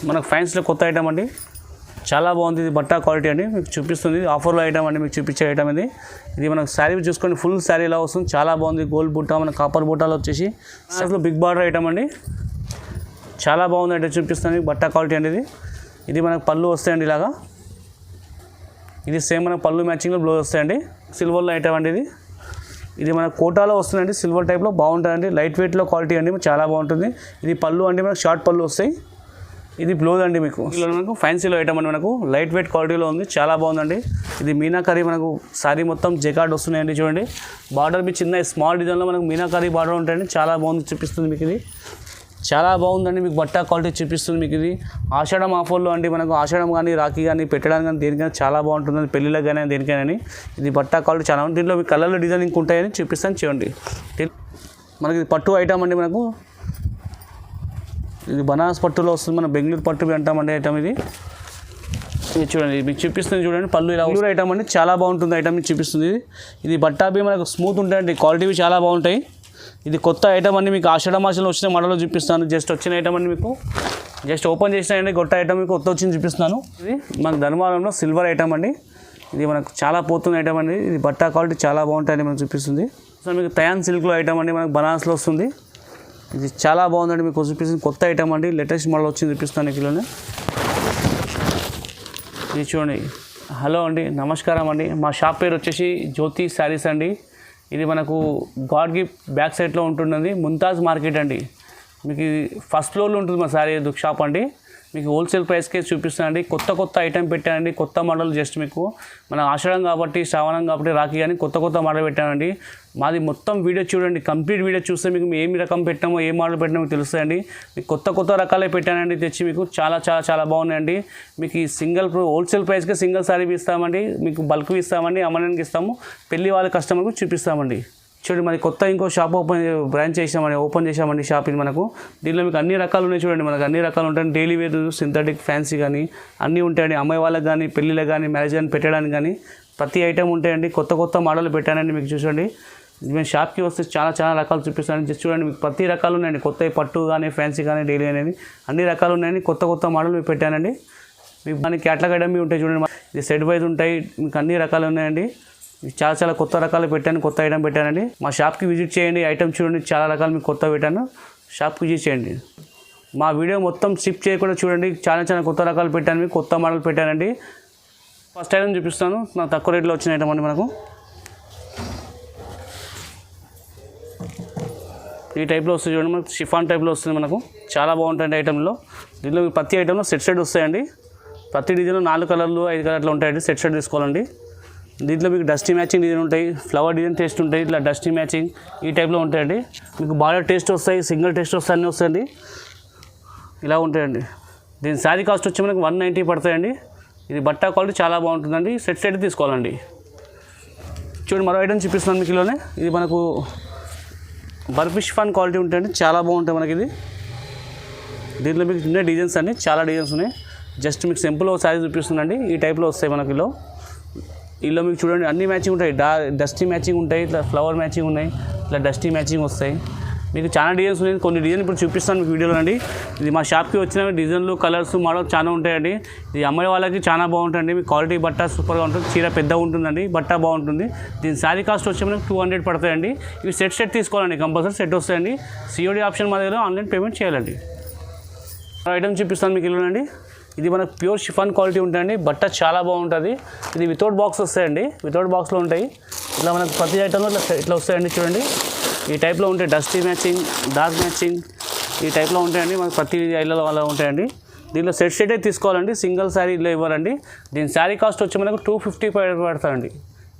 మనకు ఫ్యాన్స్లో కొత్త ఐటమ్ అండి, చాలా బాగుంది. ఇది బట్టా క్వాలిటీ అండి, మీకు చూపిస్తుంది. ఆఫర్లో ఐటమ్ అండి, మీకు చూపించే ఐటమ్ ఇది మనకు శారీ చూసుకొని ఫుల్ శారీ ఇలా వస్తుంది. చాలా బాగుంది. గోల్డ్ బుట్ట, మన కాపర్ బుట్టాలు వచ్చేసి అసలు బిగ్ బార్డర్ ఐటమ్ అండి, చాలా బాగుంది. అంటే చూపిస్తుంది బట్టా క్వాలిటీ అండి. ఇది మనకు పళ్ళు వస్తాయండి ఇలాగా. ఇది సేమ్ మనకు పళ్ళు మ్యాచింగ్లో బ్లౌజ్ వస్తాయండి. సిల్వర్లో ఐటమ్ అండి ఇది మన కోటాలో వస్తుందండి, సిల్వర్ టైప్లో బాగుంటుందండి. లైట్ వెయిట్లో క్వాలిటీ అండి, చాలా బాగుంటుంది. ఇది పళ్ళు అండి, మనకు షార్ట్ పళ్ళు వస్తాయి. ఇది బ్లౌజ్ అండి. మీకు మనకు ఫ్యాన్సీలో ఐటమ్ అండి, మనకు లైట్ వెయిట్ క్వాలిటీలో ఉంది, చాలా బాగుందండి. ఇది మీనాకరీ మనకు సారీ మొత్తం జెకార్డ్ వస్తున్నాయండి. చూడండి బార్డర్ మీ చిన్న స్మాల్ డిజైన్లో మనకు మీనాకరీ బార్డర్ ఉంటాయండి, చాలా బాగుంది. చూపిస్తుంది మీకు ఇది చాలా బాగుందండి. మీకు బట్టా క్వాలిటీ చూపిస్తుంది. మీకు ఇది ఆషాఢం ఆఫర్లో అండి, మనకు ఆషాఢం కానీ రాఖీ కానీ పెట్టడానికి కానీ దేనికైనా చాలా బాగుంటుంది. పెళ్ళిళ్ళకి కానీ దేనికైనా ఇది బట్టా క్వాలిటీ చాలా ఉంది. దీంట్లో మీ కలర్లో డిజైనింగ్ ఉంటాయని చూపిస్తాను చూడండి. మనకి ఇది పట్టు ఐటమ్ అండి, మనకు ఇది బనారస్ పట్టులో వస్తుంది. మనం బెంగళూరు పట్టు అంటామండి ఐటమ్ ఇది చూడండి. మీకు చూపిస్తుంది చూడండి. పళ్ళు ఇలా ఐటమ్ అండి, చాలా బాగుంటుంది. ఐటమ్ చూపిస్తుంది. ఇది బట్టాబి మనకు స్మూత్ ఉంటాయండి, క్వాలిటీవి చాలా బాగుంటాయి. ఇది కొత్త ఐటమ్ అండి, మీకు ఆషాఢ మాసంలో వచ్చిన మోడల్లో చూపిస్తాను. జస్ట్ వచ్చిన ఐటమ్ అండి, మీకు జస్ట్ ఓపెన్ చేసినాయండి. కొత్త ఐటమ్ మీకు కొత్త వచ్చింది చూపిస్తున్నాను. ఇది మన ధర్మవరంలో సిల్వర్ ఐటమ్ అండి, ఇది మనకు చాలా పోతుంది ఐటమ్ అండి. ఇది బట్టా క్వాలిటీ చాలా బాగుంటాయని మనకు చూపిస్తుంది. సో మీకు తయాన్ సిల్క్లో ఐటమ్ అండి, మనకు బనారస్లో వస్తుంది. ఇది చాలా బాగుందండి, మీకు చూపిస్తుంది. కొత్త ఐటమ్ అండి, లేటెస్ట్ మోడల్ వచ్చింది చూపిస్తాను కిలోనే. ఇది చూడండి. హలో అండి, నమస్కారం అండి. మా షాప్ పేరు వచ్చేసి జ్యోతి శారీస్ అండి. ఇది మనకు గాడ్ గిఫ్ట్ బ్యాక్ సైడ్లో ఉంటున్నది, ముంతాజ్ మార్కెట్ అండి. మీకు ఫస్ట్ ఫ్లోర్లో ఉంటుంది మా శారీ షాప్ అండి. మీకు హోల్సేల్ ప్రైస్కే చూపిస్తానండి. కొత్త ఐటమ్ పెట్టానండి, కొత్త మోడల్. జస్ట్ మీకు మన ఆషాఢం కాబట్టి, శ్రావణం కాబట్టి, రాఖీ కానీ కొత్త మోడల్ పెట్టానండి. మాది మొత్తం వీడియో చూడండి, కంప్లీట్ వీడియో చూస్తే మీకు ఏమి రకం పెట్టామో, ఏ మోడల్ పెట్టామో తెలుస్తాయండి. మీకు కొత్త రకాలే పెట్టానండి తెచ్చి. మీకు చాలా బాగున్నాయండి. మీకు ఈ సింగిల్ హోల్సేల్ ప్రైస్కే సింగిల్ సారీ ఇస్తామండి, మీకు బల్క్ ఇస్తామండి, అమ్మడానికి ఇస్తాము, పెళ్లి వాళ్ళ కస్టమర్కు చూపిస్తామండి. చూడండి, మరి కొత్త ఇంకో షాప్ ఓపెన్ చేసామండి షాప్. ఇది మనకు దీనిలో మీకు అన్ని రకాలు ఉన్నాయి. చూడండి, మనకు అన్ని రకాలు ఉంటాయి. డైలీ వేర్, సింథటిక్, ఫ్యాన్సీ కానీ అన్నీ ఉంటాయండి. అమ్మాయి వాళ్ళకి కానీ, పెళ్ళిళ్ళకి కానీ, మ్యారేజ్ కానీ పెట్టడానికి కానీ ప్రతి ఐటమ్ ఉంటాయండి. కొత్త మోడల్ పెట్టానండి. మీకు చూడండి, మేము షాప్కి వస్తే చాలా రకాలు చూపిస్తాను. జస్ట్ చూడండి, మీకు ప్రతి రకాలు ఉన్నాయండి. కొత్త పట్టు కానీ, ఫ్యాన్సీ కానీ, డైలీ అనేది అన్ని రకాలు ఉన్నాయండి. కొత్త మోడల్ మీకు పెట్టానండి. మీకు మనకి క్యాటలాగ్ ఐటమ్ ఉంటాయి. చూడండి, ఇది సెట్ వైజ్ ఉంటాయి. మీకు అన్ని రకాలు ఉన్నాయండి. చాలా కొత్త రకాలు పెట్టాను, కొత్త ఐటమ్ పెట్టానండి. మా షాప్కి విజిట్ చేయండి. ఐటమ్ చూడండి, చాలా రకాలు మీకు కొత్త పెట్టాను. షాప్కి విజిట్ చేయండి. మా వీడియో మొత్తం స్కిప్ చేయకుండా చూడండి. చాలా కొత్త రకాలు పెట్టాను, మీకు కొత్త మోడల్ పెట్టానండి. ఫస్ట్ ఐటమ్ చూపిస్తాను. నాకు తక్కువ రేట్లో వచ్చిన ఐటమ్ అండి. మనకు ఈ టైప్లో వస్తుంది. చూడండి, మనకు షిఫాన్ టైప్లో వస్తుంది. మనకు చాలా బాగుంటుంది ఐటెంలో. దీనిలో ప్రతి ఐటెంలో సెట్ వస్తాయండి. ప్రతి డిజైన్లో 4 కలర్లు 5 కలర్లు ఉంటాయండి. సెట్ తీసుకోవాలండి. దీంట్లో మీకు డస్టీ మ్యాచింగ్ డిజైన్ ఉంటాయి, ఫ్లవర్ డిజైన్ టేస్ట్ ఉంటాయి, ఇట్లా డస్టీ మ్యాచింగ్ ఈ టైప్లో ఉంటాయండి. మీకు బార్డర్ టేస్ట్ వస్తాయి, సింగిల్ టేస్ట్ వస్తాయి, అన్నీ వస్తాయండి. ఇలా ఉంటాయండి. దీని శారీ కాస్ట్ వచ్చి మనకు 190 పడతాయండి. ఇది బట్టా క్వాలిటీ చాలా బాగుంటుందండి. సెట్ తీసుకోవాలండి. చూడండి, మరో ఐటమ్ చూపిస్తున్నాను మీకు ఇలానే. ఇది మనకు బర్ఫీ షిఫాన్ క్వాలిటీ ఉంటాయండి, చాలా బాగుంటాయి మనకి ఇది. దీంట్లో మీకు చిన్న డిజైన్స్ అండి, చాలా డిజైన్స్ ఉన్నాయి. జస్ట్ మీకు సింపుల్ శారీ చూపిస్తుందండి. ఈ టైప్లో వస్తాయి మనకి ఇలా మీకు చూడండి, అన్ని మ్యాచింగ్ ఉంటాయి. డస్టీ మ్యాచింగ్ ఉంటాయి, ఇట్లా ఫ్లవర్ మ్యాచింగ్ ఉన్నాయి, ఇట్లా డస్టీ మ్యాచింగ్ వస్తాయి. మీకు చాలా డిజైన్స్ ఉన్నాయి. కొన్ని డిజైన్ ఇప్పుడు చూపిస్తాను మీకు వీడియోలో అండి. ఇది మా షాప్కి వచ్చిన డిజైన్లు, కలర్స్, మోడల్ చాలా ఉంటాయండి. ఇది అమ్మాయి వాళ్ళకి చాలా బాగుంటుంది. మీకు క్వాలిటీ బట్ట సూపర్గా ఉంటుంది. చీర పెద్దగా ఉంటుందండి, బట్ట బాగుంటుంది. దీని శారీ కాస్ట్ వచ్చి మనకు 200 పడతాయండి. ఇవి సెట్ తీసుకోవాలండి, కంపల్సరీ సెట్ వస్తాయండి. సిఓడి ఆప్షన్ మా దగ్గర ఆన్లైన్ పేమెంట్ చేయాలండి. ఐటమ్ చూపిస్తాను మీకు ఇల్లునండి. ఇది మనకు ప్యూర్ షిఫాన్ క్వాలిటీ ఉంటాయండి. బట్ట చాలా బాగుంటుంది. ఇది వితౌట్ బాక్స్ వస్తాయండి, వితౌట్ బాక్స్లో ఉంటాయి. ఇలా మనకు ప్రతి ఐటమ్లో ఇట్లా వస్తాయండి. చూడండి, ఈ టైప్లో ఉంటాయి. డస్టీ మ్యాచింగ్, డార్క్ మ్యాచింగ్ ఈ టైప్లో ఉంటాయండి. మనకు ప్రతి ఐలలో అలా ఉంటాయండి. దీనిలో సెట్ తీసుకోవాలండి, సింగిల్ శారీ ఇలా ఇవ్వాలండి. దీని శారీ కాస్ట్ వచ్చి మనకు 250 పడతాయండి.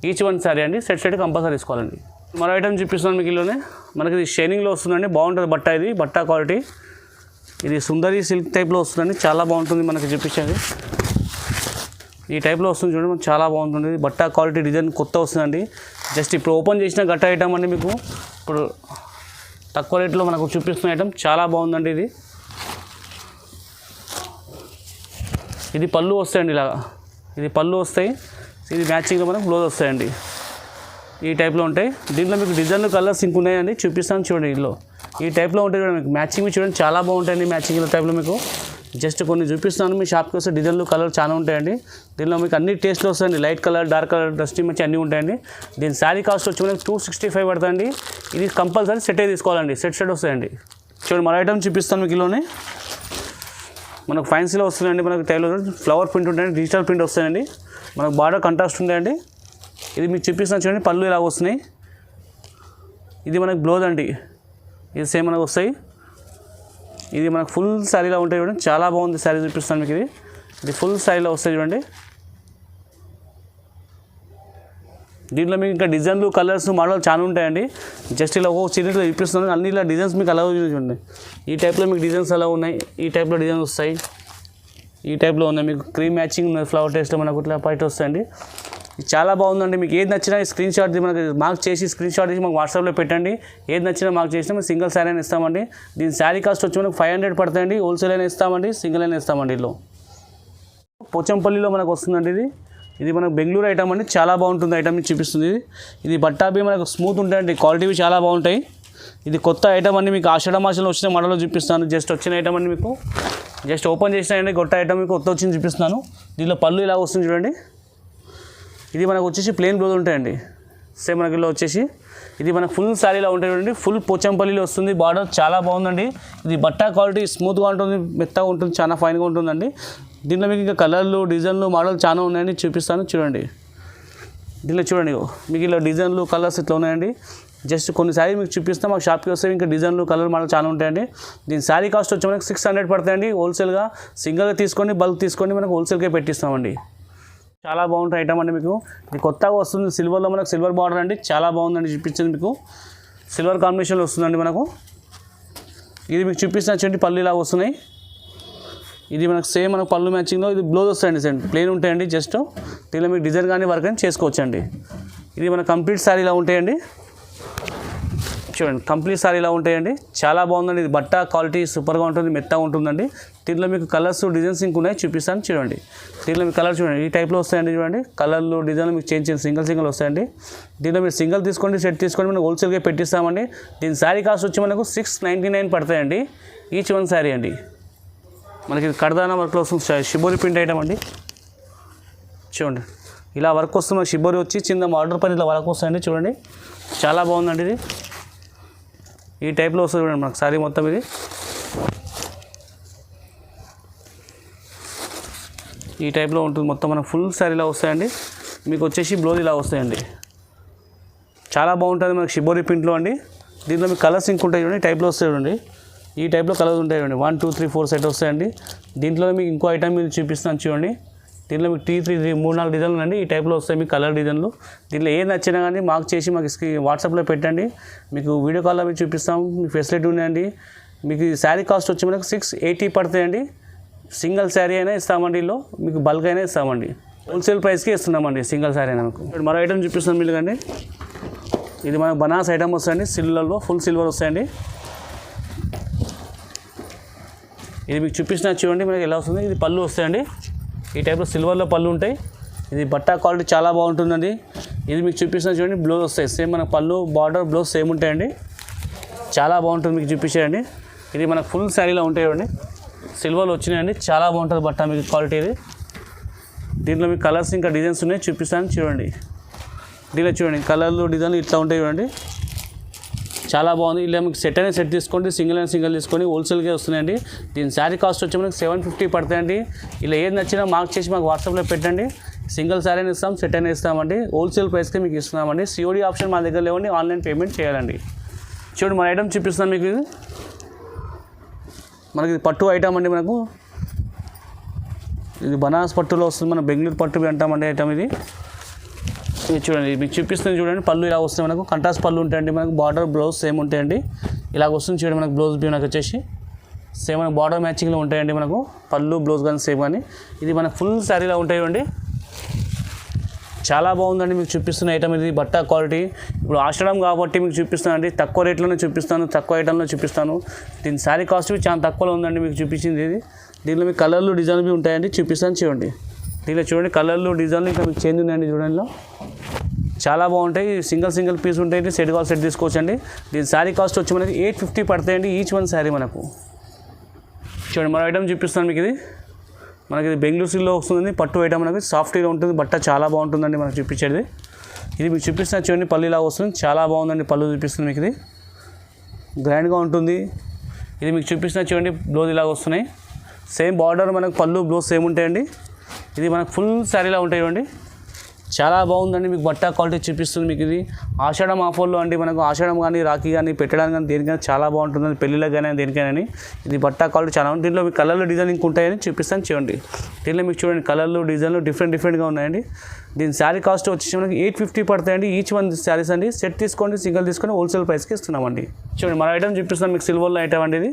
ఈచ్ వన్ శారీ అండి. సెట్ కంపల్సరీ తీసుకోవాలండి. మరో ఐటమ్ చూపిస్తున్నాను మీకు ఇల్లునే. మనకి ఇది షైనింగ్లో వస్తుందండి, బాగుంటుంది బట్ట. ఇది బట్టా క్వాలిటీ. ఇది సుందరి సిల్క్ టైప్లో వస్తుందండి, చాలా బాగుంటుంది. మనకి చూపించేది ఈ టైప్లో వస్తుంది. చూడండి, మనకు చాలా బాగుంటుంది. బట్టా క్వాలిటీ డిజైన్ కొత్త వస్తుందండి. జస్ట్ ఇప్పుడు ఓపెన్ చేసిన గట్ట ఐటమ్ అండి. మీకు ఇప్పుడు తక్కువ రేట్లో మనకు చూపిస్తున్న ఐటమ్ చాలా బాగుందండి. ఇది పళ్ళు వస్తాయండి. ఇలాగా ఇది పళ్ళు వస్తాయి. ఇది మ్యాచింగ్లో మనకు బ్లౌజ్ వస్తాయండి. ఈ టైప్లో ఉంటాయి. దీంట్లో మీకు డిజైన్లు, కలర్స్ ఇంక ఉన్నాయండి, చూపిస్తాను చూడండి. ఇందులో ఈ టైప్లో ఉంటాయి. మీకు మ్యాచింగ్ చూడండి, చాలా బాగుంటాయండి. మ్యాచింగ్ టైప్లో మీకు జస్ట్ కొన్ని చూపిస్తున్నాను, మీ షాప్కి వస్తే డిజైన్లు కలర్ చాలా ఉంటాయండి. దీనిలో మీకు అన్ని టేస్ట్లు వస్తాయండి, light colour, dark colour, dusty మంచి అన్నీ ఉంటాయండి. దీని శారీ కాస్ట్ వచ్చి మనకి 265 పడుతుందండి. ఇది కంపల్సరీ సెట్ తీసుకోవాలండి, సెట్ వస్తాయండి. చూడండి మన ఐటమ్ చూపిస్తాను మీకు. ఇలానే మనకు ఫ్యాన్సీలో వస్తుందండి, మనకు టైలర్ ఫ్లవర్ ప్రింట్ ఉంటాయండి, డిజిటల్ ప్రింట్ వస్తాయండి, మనకు బార్డర్ కంట్రాస్ట్ ఉంటాయండి. ఇది మీకు చూపిస్తాను చూడండి, పళ్ళు ఇలా వస్తున్నాయి. ఇది మనకు బ్లౌజ్ అండి, ఇది సేమ్ మనకు వస్తాయి. ఇది మనకు ఫుల్ శారీలో ఉంటాయి చూడండి, చాలా బాగుంది శారీ. చూపిస్తాను మీకు. ఇది ఫుల్ శారీలో వస్తాయి చూడండి. దీంట్లో మీకు ఇంకా డిజైన్లు, కలర్స్, మోడల్ చాలా ఉంటాయండి. జస్ట్ ఇలా ఒక చీరలో చూపిస్తున్నాను, అన్ని ఇలా డిజైన్స్ మీకు అలా చూడండి. ఈ టైప్లో మీకు డిజైన్స్ అలా ఉన్నాయి, ఈ టైప్లో డిజైన్స్ వస్తాయి, ఈ టైప్లో ఉన్నాయి. మీకు క్రీమ్ మ్యాచింగ్ ఉన్నాయి, ఫ్లవర్ టేస్ట్లో మనకు ఇట్లా బయట వస్తాయండి. ఇది చాలా బాగుందండి. మీకు ఏది నచ్చినా స్క్రీన్ షాట్ మనకి మార్క్ చేసి స్క్రీన్ షాట్ చేసి మాకు వాట్సాప్లో పెట్టండి. ఏది నచ్చినా మార్క్ చేసినా మేము సింగిల్ శారీ అయినా ఇస్తామండి. దీని శారీ కాస్ట్ వచ్చి మనకు 500 పడుతుందండి. హోల్సేల్ అయినా ఇస్తామండి, సింగిల్ అయినా ఇస్తామండి. ఇల్లు పోచంపల్లిలో మనకు వస్తుందండి. ఇది మనకు బెంగళూరు ఐటమ్ అండి, చాలా బాగుంటుంది ఐటమ్ చూపిస్తుంది. ఇది బట్టాబి మనకు స్మూత్ ఉంటాయండి, క్వాలిటీవి చాలా బాగుంటాయి. ఇది కొత్త ఐటమ్ అండి, మీకు ఆషాఢ మాసంలో వచ్చిన మోడల్లో చూపిస్తాను. జస్ట్ వచ్చిన ఐటమ్ అండి, మీకు జస్ట్ ఓపెన్ చేసినాయండి, కొత్త ఐటమ్ మీకు కొత్త వచ్చింది చూపిస్తున్నాను. దీనిలో పళ్ళు ఇలా వస్తుంది చూడండి. ఇది మనకు వచ్చేసి ప్లెయిన్ బ్లౌజ్ ఉంటాయండి, సేమ్ మనకి ఇలా వచ్చేసి. ఇది మనకు ఫుల్ శారీలో ఉంటాయి చూడండి, ఫుల్ పోచంపల్లిలో వస్తుంది. బార్డర్ చాలా బాగుందండి. ఇది బట్టా క్వాలిటీ స్మూత్గా ఉంటుంది, మెత్తగా ఉంటుంది, చాలా ఫైన్గా ఉంటుందండి. దీంట్లో మీకు ఇంకా కలర్లు, డిజైన్లు, మోడల్ చాలా ఉన్నాయండి, చూపిస్తాను చూడండి. దీనిలో చూడండి మీకు ఇలా డిజైన్లు, కలర్స్ ఇట్లా ఉన్నాయండి. జస్ట్ కొన్ని శారీ మీకు చూపిస్తాం, మాకు షాప్కి వస్తే ఇంకా డిజైన్లు, కలర్, మోడల్ చాలా ఉంటాయండి. దీని శారీ కాస్ట్ వచ్చి మనకి 600 పడుతాయండి. హోల్సేల్గా సింగిల్గా తీసుకొని బల్క్ తీసుకొని మనకు హోల్సేల్గా పెట్టిస్తామండి. చాలా బాగుంటుంది ఐటమ్ అండి. మీకు ఇది కొత్తగా వస్తుంది, సిల్వర్లో మనకు సిల్వర్ బార్డర్ అండి, చాలా బాగుందండి. చూపించింది మీకు సిల్వర్ కాంబినేషన్లో వస్తుందండి మనకు. ఇది మీకు చూపిస్తున్న చూడండి, పళ్ళు ఇలా వస్తున్నాయి. ఇది మనకు సేమ్ మనకు పళ్ళు మ్యాచింగ్లో ఇది బ్లౌజ్ వస్తాయండి, సేమ్ ప్లెయిన్ ఉంటాయండి. జస్ట్ దీనిలో మీకు డిజైన్ కానీ వర్క్ కానీ చేసుకోవచ్చండి. ఇది మన కంప్లీట్ శారీ ఇలా ఉంటాయండి. చూడండి కంప్లీట్ శారీ ఇలా ఉంటాయండి, చాలా బాగుందండి. ఇది బట్ట క్వాలిటీ సూపర్గా ఉంటుంది, మెత్తగా ఉంటుందండి. దీంట్లో మీకు కలర్స్, డిజైన్స్ ఇంక ఉన్నాయి, చూపిస్తాను చూడండి. దీంట్లో మీకు కలర్ చూడండి, ఈ టైప్లో వస్తాయండి చూడండి. కలర్లు, డిజైన్లు మీకు చేంజ్ సింగిల్ వస్తాయండి. దీంట్లో మీరు సింగిల్ తీసుకోండి, సెట్ తీసుకోండి, మనం హోల్సేల్గా పెట్టిస్తామండి. దీని శారీ కాస్ట్ వచ్చి మనకు 699 పడతాయండి, ఈచ్ వన్ శారీ అండి. మనకి కడదానా వర్క్లో వస్తుంది, షిబోరి ప్రింట్ ఐటమ్ అండి. చూడండి ఇలా వర్క్ వస్తుంది, మనకి షిబోరి వచ్చి చిన్న ఆర్డర్ పని ఇట్లా వర్క్ వస్తాయండి. చూడండి చాలా బాగుందండి. ఇది ఈ టైప్లో వస్తుంది చూడండి మనకు శారీ మొత్తం. ఇది ఈ టైప్లో ఉంటుంది మొత్తం, మనకు ఫుల్ శారీలా వస్తాయండి. మీకు వచ్చేసి బ్లౌజ్ ఇలా వస్తాయండి, చాలా బాగుంటుంది మనకు షిబోరి ప్రింట్లో అండి. దీంట్లో మీకు కలర్స్ ఇంక ఉంటాయి చూడండి, ఈ టైప్లో వస్తాయి చూడండి. ఈ టైప్లో కలర్స్ ఉంటాయి చూడండి, 1 2 3 4 సెట్ వస్తాయండి. దీంట్లో మీకు ఇంకో ఐటమ్ మీరు చూపిస్తాను చూడండి. దీంట్లో మీకు 3-4 డిజైన్లు అండి, ఈ టైప్లో వస్తాయి మీకు కలర్ డిజైన్లు. దీంట్లో ఏది నచ్చినా కానీ మార్క్ చేసి మాకు వాట్సాప్లో పెట్టండి, మీకు వీడియో కాల్లో మీకు చూపిస్తాం. మీకు ఫెసిలిటీ ఉన్నాయండి. మీకు శారీ కాస్ట్ వచ్చి మనకు 680 పడతాయండి. సింగిల్ శారీ అయినా ఇస్తామండి, ఇల్లు మీకు బల్క్ అయినా ఇస్తామండి. హోల్సేల్ ప్రైస్కి ఇస్తున్నామండి సింగిల్ శారీ అయినా. మీకు మరో ఐటమ్ చూపిస్తాం మీరు కండి. ఇది మనకు బనాస్ ఐటమ్ వస్తాయండి, సిల్వర్లో ఫుల్ సిల్వర్ వస్తాయండి. ఇది మీకు చూపించిన చూడండి మనకి ఎలా వస్తుంది. ఇది పళ్ళు వస్తాయండి, ఈ టైప్లో సిల్వర్లో పళ్ళు ఉంటాయి. ఇది బట్టా క్వాలిటీ చాలా బాగుంటుందండి. ఇది మీకు చూపిస్తున్న చూడండి, బ్లౌజ్ వస్తాయి సేమ్ మనకు పళ్ళు, బార్డర్, బ్లౌజ్ సేమ్ ఉంటాయండి, చాలా బాగుంటుంది. మీకు చూపించేయండి, ఇది మనకు ఫుల్ శారీలో ఉంటాయి చూడండి, సిల్వర్లో వచ్చినాయండి, చాలా బాగుంటుంది బట్ట మీకు క్వాలిటీ. ఇది దీంట్లో మీకు కలర్స్ ఇంకా డిజైన్స్ ఉన్నాయి, చూపిస్తాను చూడండి. దీనిలో చూడండి కలర్లు, డిజైన్లు ఇట్లా ఉంటాయి చూడండి, చాలా బాగుంది. ఇలా మీకు సెట్ అయినా సెట్ తీసుకోండి, సింగిల్ అయినా సింగిల్ తీసుకొని హోల్సేల్గా వస్తున్నాయండి. దీని శారీ కాస్ట్ వచ్చి మనకి 750 పడతాయండి. ఇలా ఏది నచ్చినా మార్క్ చేసి మాకు వాట్సాప్లో పెట్టండి, సింగిల్ శారీ అయినా ఇస్తాం, సెట్ అయినా ఇస్తామండి. హోల్సేల్ ప్రైస్కి మీకు ఇస్తున్నామండి. సిఓడి ఆప్షన్ మా దగ్గర లేవండి, ఆన్లైన్ పేమెంట్ చేయాలండి. చూడండి మన ఐటమ్ చూపిస్తాం మీకు. ఇది మనకి పట్టు ఐటమ్ అండి. మనకు ఇది బనారస్ పట్టులో వస్తుంది, మన బెంగళూరు పట్టు అంటామండి ఐటమ్. ఇది చూడండి మీకు చూపిస్తుంది చూడండి, పళ్ళు ఇలా వస్తుంది మనకు, కంట్రాస్ట్ పళ్ళు ఉంటాయండి. మనకు బార్డర్, బ్లౌజ్ సేమ్ ఉంటాయండి. ఇలాగ వస్తుంది చూడండి మనకు బ్లౌజ్ మనకు వచ్చేసి సేమ్ మనకు బార్డర్ మ్యాచింగ్లో ఉంటాయండి. మనకు పళ్ళు, బ్లౌజ్ కానీ సేమ్ కానీ. ఇది మనకు ఫుల్ శారీలో ఉంటాయండి, చాలా బాగుందండి. మీకు చూపిస్తున్న ఐటమ్ ఇది బట్ట క్వాలిటీ. ఇప్పుడు ఆషాఢం కాబట్టి మీకు చూపిస్తాను అండి, తక్కువ రేట్లోనే చూపిస్తాను, తక్కువ ఐటంలో చూపిస్తాను. దీని శారీ కాస్ట్ చాలా తక్కువలో ఉందండి మీకు చూపించింది. ఇది దీనిలో మీకు కలర్లు, డిజైన్లు ఉంటాయండి, చూపిస్తాను చూడండి. దీనిలో చూడండి కలర్లు, డిజైన్లు ఇంకా మీకు చేంజ్ ఉన్నాయండి చూడండిలో, చాలా బాగుంటాయి. సింగిల్ పీస్ ఉంటాయి, సెట్ కావాలి సెట్ తీసుకోవచ్చండి. దీని శారీ కాస్ట్ వచ్చి మనకి 850 పడతాయండి, ఈచ్ వన్ శారీ మనకు. చూడండి మరో ఐటమ్ చూపిస్తాను మీకు. ఇది మనకి ఇది బెంగళూరు సిల్క్లో వస్తుంది, పట్టు ఐటమ్ మనకి సాఫ్ట్గా ఉంటుంది, బట్ట చాలా బాగుంటుందండి మనకు చూపించేది. ఇది మీకు చూపిస్తున్న చూడండి పళ్ళు ఇలా వస్తుంది, చాలా బాగుందండి పళ్ళు చూపిస్తుంది మీకు. ఇది గ్రాండ్గా ఉంటుంది. ఇది మీకు చూపిస్తున్న చూడండి బ్లౌజ్ ఇలా వస్తున్నాయి, సేమ్ బార్డర్ మనకు పళ్ళు బ్లౌజ్ సేమ్ ఉంటాయండి. ఇది మనకు ఫుల్ శారీలా ఉంటాయండి, చాలా బాగుందండి. మీకు బట్ట క్వాలిటీ చూపిస్తుంది మీకు. ఇది ఆషాఢం ఆఫర్లో అండి, మనకు ఆషాఢం కానీ రాఖీ కానీ పెట్టడానికి కానీ దేనికైనా చాలా బాగుంటుంది, పెళ్ళిళ్ళకి కానీ దేనికైనా. ఇది బట్ట క్వాలిటీ చాలా ఉంది. దీంట్లో మీకు కలర్లు డిజైనింగ్ ఉంటాయని చూపిస్తాను చూడండి. దీంట్లో మీకు చూడండి కలర్లు డిజైన్లు డిఫరెంట్గా ఉన్నాయండి. దీని శారీ కాస్ట్ వచ్చేసి మనకి 850 పడతాయండి ఈచ్ వన్ శారీస్ అండి. సెట్ తీసుకోండి, సింగిల్ తీసుకొని హోల్సేల్ ప్రైస్కి ఇస్తున్నామండి. చూడండి మన ఐటమ్ చూపిస్తాను మీకు, సిల్వర్లో ఐటమ్ అండి.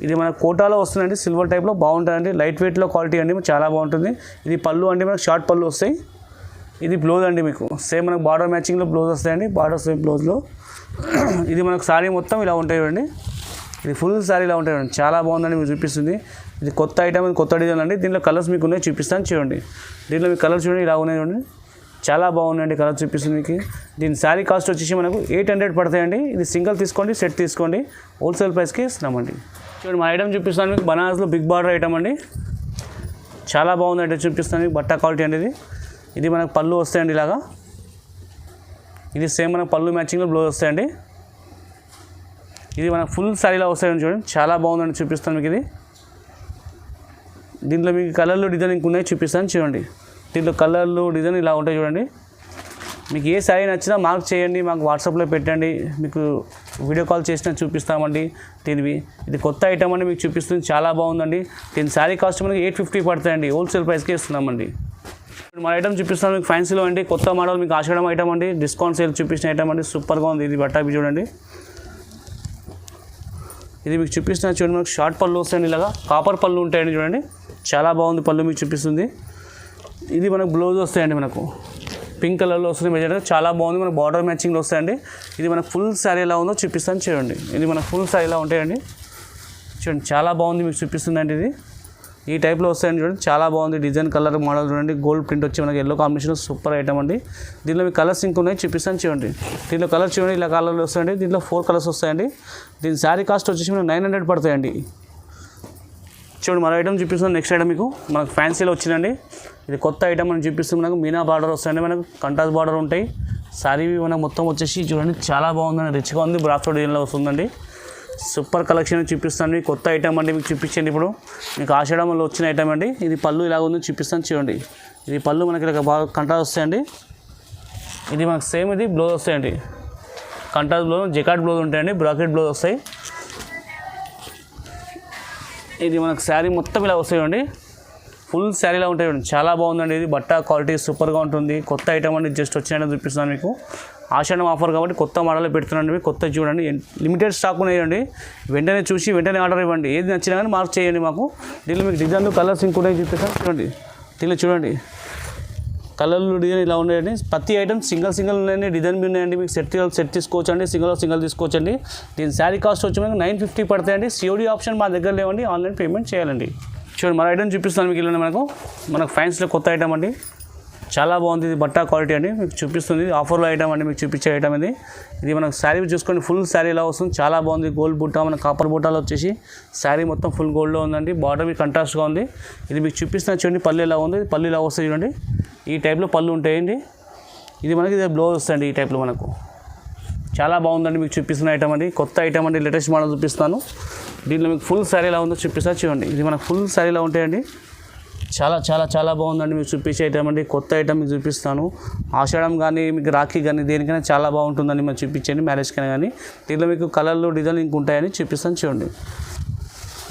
ఇది మన కోటాలో వస్తుందండి, సిల్వర్ టైప్లో బాగుంటుందండి, లైట్ వెయిట్లో క్వాలిటీ అండి, చాలా బాగుంటుంది. ఇది పళ్ళు అండి, మనకు షార్ట్ పళ్ళు వస్తాయి. ఇది బ్లౌజ్ అండి, మీకు సేమ్ మనకు బార్డర్ మ్యాచింగ్లో బ్లౌజ్ వస్తాయండి, బార్డర్ సేమ్ బ్లౌజ్లో. ఇది మనకు శారీ మొత్తం ఇలా ఉంటాయి చూడండి, ఇది ఫుల్ శారీ ఇలా ఉంటాయి చూడండి, చాలా బాగుందండి మీకు చూపిస్తుంది. ఇది కొత్త ఐటమ్, ఇది కొత్త డిజైన్ అండి. దీంట్లో కలర్స్ మీకు ఉన్నాయి, చూపిస్తాను చూడండి. దీంట్లో మీకు కలర్స్ చూడండి ఇలా ఉన్నాయి చూడండి, చాలా బాగుందండి కలర్ చూపిస్తుంది మీకు. దీని శారీ కాస్ట్ వచ్చేసి మనకు 800 పడతాయండి. ఇది సింగిల్ తీసుకోండి, సెట్ తీసుకోండి, హోల్సేల్ ప్రైస్కి ఇస్తున్నామండి. చూడండి మా ఐటమ్ చూపిస్తాను మీకు, బనారస్లో బిగ్ బార్డర్ ఐటమ్ అండి, చాలా బాగుందండి చూపిస్తాను మీకు. బట్ట క్వాలిటీ అండి. ఇది మనకు పళ్ళు వస్తాయండి ఇలాగా, ఇది సేమ్ మనకు పళ్ళు మ్యాచింగ్లో బ్లౌజ్ వస్తాయండి. ఇది మనకు ఫుల్ శారీలా వస్తాయండి చూడండి, చాలా బాగుందండి చూపిస్తాను మీకు. ఇది దీంట్లో మీకు కలర్లు డిజైనింగ్ ఉన్నాయి, చూపిస్తాను చూడండి. దీంట్లో కలర్లు డిజైన్ ఇలా ఉంటాయి చూడండి. మీకు ఏ శారీ నచ్చినా మార్క్ చేయండి, మాకు వాట్సాప్లో పెట్టండి, మీకు వీడియో కాల్ చేసినా చూపిస్తామండి దీనివి. ఇది కొత్త ఐటమ్ అండి, మీకు చూపిస్తుంది, చాలా బాగుందండి. దీని శారీ కాస్ట్ మనకి 850 పడతాయండి, హోల్సేల్ ప్రైస్కి ఇస్తున్నామండి. మన ఐటమ్ చూపిస్తాను మీకు, ఫ్యాన్సీలో అండి, కొత్త మోడల్ మీకు ఆషాఢం ఐటమ్ అండి, డిస్కౌంట్ సేల్ చూపించిన ఐటమ్ అండి, సూపర్గా ఉంది. ఇది బట్ట చూడండి, ఇది మీకు చూపిస్తున్న చూడండి, మనకు షార్ట్ పళ్ళు వస్తాయండి, ఇలాగా కాపర్ పళ్ళు ఉంటాయండి చూడండి, చాలా బాగుంది పళ్ళు మీకు చూపిస్తుంది. ఇది మనకు బ్లౌజ్ వస్తాయండి, మనకు పింక్ కలర్లో వస్తుంది మెజర్, చాలా బాగుంది. మనకు బార్డర్ మ్యాచింగ్లో వస్తాయండి. ఇది మనకు ఫుల్ శారీ ఎలా ఉందో చూపిస్తాను చూడండి. ఇది మనకు ఫుల్ శారీ ఎలా ఉంటాయండి చూడండి, చాలా బాగుంది మీకు చూపిస్తుందండి. ఇది ఈ టైప్లో వస్తాయండి చూడండి, చాలా బాగుంది. డిజైన్ కలర్ మోడల్ చూడండి, గోల్డ్ ప్రింట్ వచ్చి మనకి ఎల్లో కాంబినేషన్, సూపర్ ఐటమ్ అండి. దీంట్లో మీకు కలర్స్ ఇంక ఉన్నాయి, చూపిస్తాను చూడండి. దీంట్లో కలర్స్ చూడండి, ఇలా కలర్లు వస్తాయండి. దీంట్లో 4 కలర్స్ వస్తాయండి. దీని శారీ కాస్ట్ వచ్చేసి మనకు 900 పడతాయండి. చూడండి మరో ఐటమ్ చూపిస్తాను. నెక్స్ట్ ఐటమ్ మీకు మనకు ఫ్యాన్సీలో వచ్చిందండి, ఇది కొత్త ఐటమ్ అని చూపిస్తుంది. మనకు మీనా బార్డర్ వస్తాయండి, మనకు కంటాస్ బార్డర్ ఉంటాయి. శారీ మనకు మొత్తం వచ్చేసి చూడండి, చాలా బాగుందండి, రిచ్గా ఉంది, బ్రాస్లో డిజైన్లో వస్తుందండి. సూపర్ కలెక్షన్ చూపిస్తాను, కొత్త ఐటమ్ అండి మీకు చూపించండి. ఇప్పుడు మీకు ఆషాఢంలో వచ్చిన ఐటమ్ అండి. ఇది పళ్ళు ఇలా ఉంది, చూపిస్తాను చూడండి. ఇది పళ్ళు మనకి ఇలా బాగా కంటాస్ వస్తాయండి. ఇది మనకు సేమ్ ఇది బ్లౌజ్ వస్తాయండి, కంటాస్ బ్లౌజ్, జకాట్ బ్లౌజ్ ఉంటాయండి, బ్రాకెట్ బ్లౌజ్ వస్తాయి. ఇది మనకు శారీ మొత్తం ఇలా వస్తాయండి, ఫుల్ శారీలా ఉంటాయండి, చాలా బాగుందండి. ఇది బట్ట క్వాలిటీ సూపర్గా ఉంటుంది, కొత్త ఐటమ్ అండి, జస్ట్ వచ్చిన చూపిస్తున్నాను మీకు. ఆషాఢం ఆఫర్ కాబట్టి కొత్త మోడల్ పెడుతున్నాండి, కొత్త చూడండి, లిమిటెడ్ స్టాక్ ఉన్నాయండి. వెంటనే చూసి వెంటనే ఆర్డర్ ఇవ్వండి, ఏది నచ్చినా కానీ మార్క్ చేయండి మాకు. దీనిలో మీకు డిజైన్లు కలర్స్ ఇంకొకటి చూపిస్తాను చూడండి. దీనిలో చూడండి కలర్లు డిజైన్ ఇలా ఉన్నాయండి. ప్రతి ఐటమ్ సింగిల్ ఉన్నాయండి, డిజైన్ బి ఉన్నాయండి. మీకు సెట్ తీసుకోవచ్చు అండి, సింగిల్ తీసుకోవచ్చండి. దీని శారీ కాస్ట్ వచ్చి మనకు 950 పడతాయండి. సిఓడి ఆప్షన్ మా దగ్గర లేవండి, ఆన్లైన్ పేమెంట్ చేయాలండి. చూడండి మన ఐటమ్ చూపిస్తాను మీకు. ఇలా మనకు ఫ్యాన్స్లో కొత్త ఐటమ్ అండి, చాలా బాగుంది. ఇది బట్టా క్వాలిటీ అండి, మీకు చూపిస్తుంది. ఆఫర్లో ఐటమ్ అండి, మీకు చూపించే ఐటమ్ ఇది. ఇది మనకు శారీ చూసుకొని ఫుల్ శారీ ఇలా వస్తుంది, చాలా బాగుంది. గోల్డ్ బుట్ట, మన కాపర్ బుట్టాలు వచ్చేసి శారీ మొత్తం ఫుల్ గోల్డ్లో ఉందండి. బార్డర్ మీకు కంట్రాస్ట్గా ఉంది. ఇది మీకు చూపిస్తున్న చూడండి, పళ్ళు ఇలా ఉంది, పళ్ళు ఇలా వస్తుంది చూడండి. ఈ టైప్లో పళ్ళు ఉంటాయండి. ఇది మనకి ఇది బ్లౌజ్ వస్తుంది ఈ టైప్లో, మనకు చాలా బాగుందండి. మీకు చూపిస్తున్న ఐటమ్ అండి, కొత్త ఐటమ్ అండి, లేటెస్ట్ మోడల్ చూపిస్తాను. దీంట్లో మీకు ఫుల్ శారీ ఎలా ఉందో చూపిస్తా చూడండి. ఇది మనకు ఫుల్ శారీలా ఉంటాయండి, చాలా చాలా చాలా బాగుందండి. మీకు చూపించే ఐటమ్ అండి, కొత్త ఐటమ్ మీకు చూపిస్తాను. ఆషాఢం కానీ మీకు రాఖీ కానీ దేనికైనా చాలా బాగుంటుందండి, మీరు చూపించండి, మ్యారేజ్కైనా కానీ. దీంట్లో మీకు కలర్లు డిజైన్ ఇంక ఉంటాయని చూపిస్తాను చూడండి.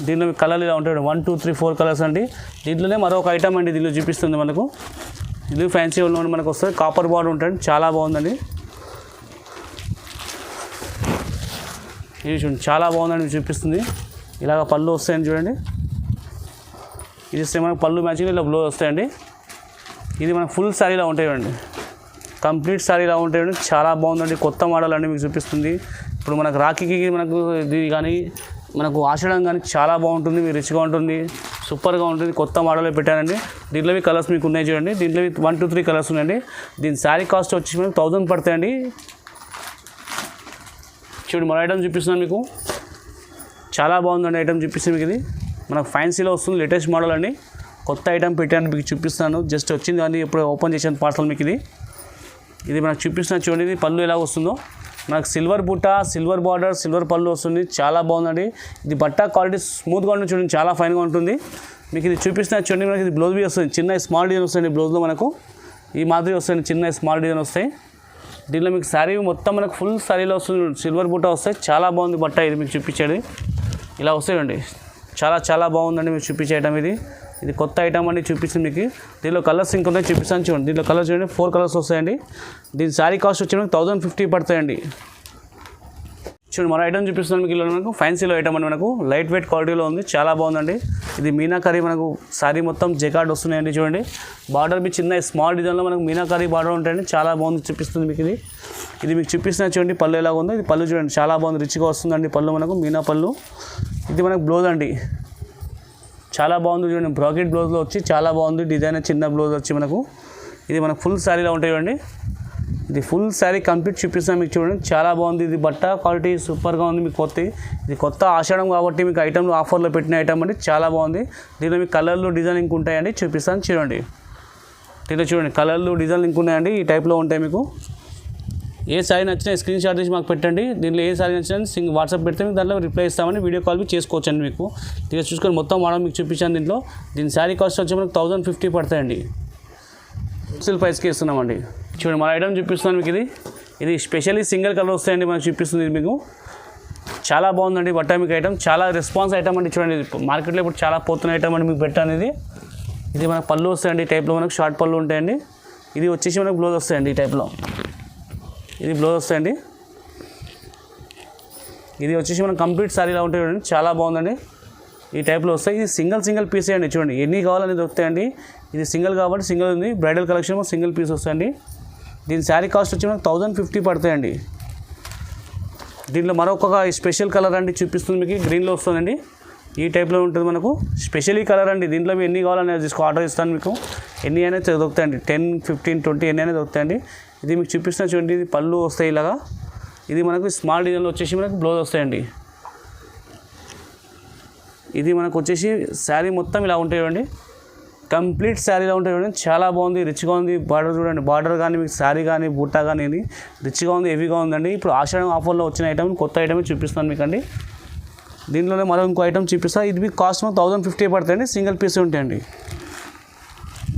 దీంట్లో మీకు కలర్లు ఇలా ఉంటాయి, 1 2 3 4 కలర్స్ అండి. దీంట్లోనే మరొక ఐటమ్ అండి, దీనిలో చూపిస్తుంది మనకు. ఇది ఫ్యాన్సీ ఉన్న మనకు వస్తుంది, కాపర్ బార్డర్ ఉంటుంది, చాలా బాగుందండి. ఇది చూడండి, చాలా బాగుందండి, చూపిస్తుంది. ఇలాగ పళ్ళు వస్తాయని చూడండి. ఇది మనకు పళ్ళు మ్యాచింగ్ ఇలా బ్లౌజ్ వస్తాయండి. ఇది మనకు ఫుల్ శారీలా ఉంటాయండి, కంప్లీట్ శారీలా ఉంటాయండి, చాలా బాగుందండి. కొత్త మోడల్ అండి, మీకు చూపిస్తుంది. ఇప్పుడు మనకు రాఖీకి మనకు ఇది కానీ మనకు ఆషాఢం కానీ చాలా బాగుంటుంది, మీకు రిచ్గా ఉంటుంది, సూపర్గా ఉంటుంది. కొత్త మోడల్ పెట్టానండి. దీంట్లో కలర్స్ మీకు ఉన్నాయి చూడండి. దీంట్లో 1 2 3 కలర్స్ ఉన్నాయండి. దీని శారీ కాస్ట్ వచ్చి మనకు 1000 పడతాయండి. చూడండి మరో ఐటమ్ చూపిస్తున్నాను మీకు, చాలా బాగుందండి ఐటమ్ చూపిస్తుంది మీకు. ఇది మనకు ఫ్యాన్సీలో వస్తుంది, లేటెస్ట్ మోడల్ అండి. కొత్త ఐటమ్ పెట్టాను మీకు చూపిస్తాను. జస్ట్ వచ్చింది కానీ ఇప్పుడు ఓపెన్ చేసాను పార్సల్ మీకు. ఇది మనకు చూపిస్తున్నా చూడండి. ఇది పళ్ళు ఎలా వస్తుందో మనకు సిల్వర్ బుట్ట, సిల్వర్ బార్డర్, సిల్వర్ పళ్ళు వస్తుంది. చాలా బాగుందండి. ఇది బట్ట క్వాలిటీ స్మూత్గా ఉంటుంది చూడండి, చాలా ఫైన్గా ఉంటుంది. మీకు ఇది చూపిస్తున్నా చూడండి. మనకి ఇది బ్లౌజ్ బీ వస్తుంది, చిన్న స్మాల్ డిజైన్ వస్తుంది బ్లౌజ్లో మనకు. ఈ మాదిరి వస్తుంది, చిన్న స్మాల్ డిజైన్ వస్తాయి. దీనిలో మీకు శారీ మొత్తం మనకు ఫుల్ శారీలో వస్తుంది, సిల్వర్ బుట్ట వస్తాయి. చాలా బాగుంది బట్ట. ఇది మీకు చూపించేది ఇలా వస్తాయండి. చాలా చాలా బాగుందండి మీకు చూపించే ఐటమ్ ఇది. ఇది కొత్త ఐటమ్ అండి చూపిస్తుంది మీకు. దీనిలో కలర్స్ ఇంకొంత చూపిస్తాను చూడండి. దీనిలో కలర్స్ చూడండి, 4 కలర్స్ వస్తాయండి. దీని శారీ కాస్ట్ వచ్చి మనకు 1050 పడతాయండి. చూడండి మన ఐటమ్ చూపిస్తున్నాను మీకు. ఇలా మనకు ఫ్యాన్సీలో ఐటమ్ అండి, మనకు లైట్ వెయిట్ క్వాలిటీలో ఉంది. చాలా బాగుందండి. ఇది మీనాకరీ మనకు శారీ మొత్తం జెకార్డ్ వస్తున్నాయండి చూడండి. బార్డర్ మీ చిన్న స్మాల్ డిజైన్లో మనకు మీనాకరీ బార్డర్ ఉంటాయండి. చాలా బాగుంది చూపిస్తుంది మీకు. ఇది మీకు చూపిస్తున్నా చూడండి. పళ్ళు ఎలా ఉందో. ఇది పళ్ళు చూడండి, చాలా బాగుంది, రిచ్గా వస్తుందండి పళ్ళు మనకు, మీనా పళ్ళు. ఇది మనకు బ్లౌజ్ అండి, చాలా బాగుంది చూడండి. బ్రాకెట్ బ్లౌజ్లో వచ్చి చాలా బాగుంది డిజైన్, చిన్న బ్లౌజ్ వచ్చి మనకు. ఇది మనకు ఫుల్ శారీలో ఉంటాయి చూడండి. ఇది ఫుల్ శారీ కంప్లీట్ చూపిస్తాను మీకు చూడండి. చాలా బాగుంది. ఇది బట్ట క్వాలిటీ సూపర్గా ఉంది మీకు. ఇది కొత్త ఆషాఢం కాబట్టి మీకు ఐటమ్లు ఆఫర్లో పెట్టిన ఐటమ్ అండి. చాలా బాగుంది. దీనిలో మీకు కలర్లు డిజైనింగ్ ఉంటాయండి, చూపిస్తాను చూడండి. దీంట్లో చూడండి కలర్లు డిజైనింగ్ ఉన్నాయండి. ఈ టైప్లో ఉంటాయి మీకు. ఏ శారీ నచ్చినా స్క్రీన్ షాట్ తీసి మాకు పెట్టండి. దీనిలో ఏ శారీ నచ్చినా వాట్సాప్ పెడితే మీకు దాంట్లో రిప్లై ఇస్తామని, వీడియో కాల్ మీకు చేసుకోవచ్చండి మీకు. దీన్ని చూసుకొని మొత్తం మోడల్ మీకు చూపించాను. దీంట్లో దీని శారీ కాస్ట్ వచ్చి మనకు 1050 పడతాయండి. హోల్సేల్ ప్రైస్కి ఇస్తున్నామండి. చూడండి మన ఐటమ్ చూపిస్తున్నాను మీకు. ఇది స్పెషల్లీ సింగిల్ కలర్ వస్తాయండి మనకు చూపిస్తుంది మీకు. చాలా బాగుందండి బట్ట మీకు ఐటమ్. చాలా రెస్పాన్స్ ఐటమ్ అండి చూడండి. మార్కెట్లో ఇప్పుడు చాలా పోతున్న ఐటమ్ అండి మీకు పెట్టనేది. ఇది మనకు పళ్ళు వస్తాయండి. ఈ టైప్లో మనకు షార్ట్ పళ్ళు ఉంటాయండి. ఇది వచ్చేసి మనకు బ్లౌజ్ వస్తాయండి ఈ టైప్లో. ఇది బ్లౌజ్ వస్తాయండి. ఇది వచ్చేసి మనం కంప్లీట్ శారీలా ఉంటాయి చూడండి. చాలా బాగుందండి. ఈ టైప్లో వస్తాయి. ఇది సింగిల్ పీస్ అండి చూడండి. ఎన్ని కావాలని దొరుకుతాయండి. ఇది సింగిల్ కాబట్టి సింగిల్ ఉంది. బ్రైడల్ కలెక్షన్ సింగిల్ పీస్ వస్తాయండి. దీని శారీ కాస్ట్ వచ్చి మనకు 1050 పడతాయండి. దీంట్లో మరొక స్పెషల్ కలర్ అండి చూపిస్తుంది మీకు. గ్రీన్లో వస్తుందండి. ఈ టైప్లో ఉంటుంది మనకు. స్పెషల్ ఈ కలర్ అండి. దీంట్లో ఎన్ని కావాలని తీసుకో ఆర్డర్ ఇస్తాను మీకు. ఎన్ని అయినా దొరుకుతాయండి. 10, 15, 20 ఎన్ని అయినా దొరుకుతాయండి. ఇది మీకు చూపిస్తున్నా చూడండి. ఇది పళ్ళు వస్తాయి ఇలాగా. ఇది మనకు స్మాల్ డిజైన్లో వచ్చేసి మనకు బ్లౌజ్ వస్తాయండి. ఇది మనకు వచ్చేసి శారీ మొత్తం ఇలా ఉంటాయి చూడండి. కంప్లీట్ శారీలో ఉంటాయి చూడండి. చాలా బాగుంది, రిచ్గా ఉంది. బార్డర్ చూడండి, బార్డర్ కానీ మీకు శారీ కానీ బుట్ట కానీ ఇది రిచ్గా ఉంది, హెవీగా ఉందండి. ఇప్పుడు ఆషాఢం ఆఫర్లో వచ్చిన ఐటమ్, కొత్త ఐటమ్ చూపిస్తాను మీకు అండి. దీంట్లోనే మరో ఇంకో ఐటమ్ చూపిస్తాను. ఇది మీకు కాస్ట్ 1050 పడతాయండి. సింగిల్ పీస్ ఉంటాయండి.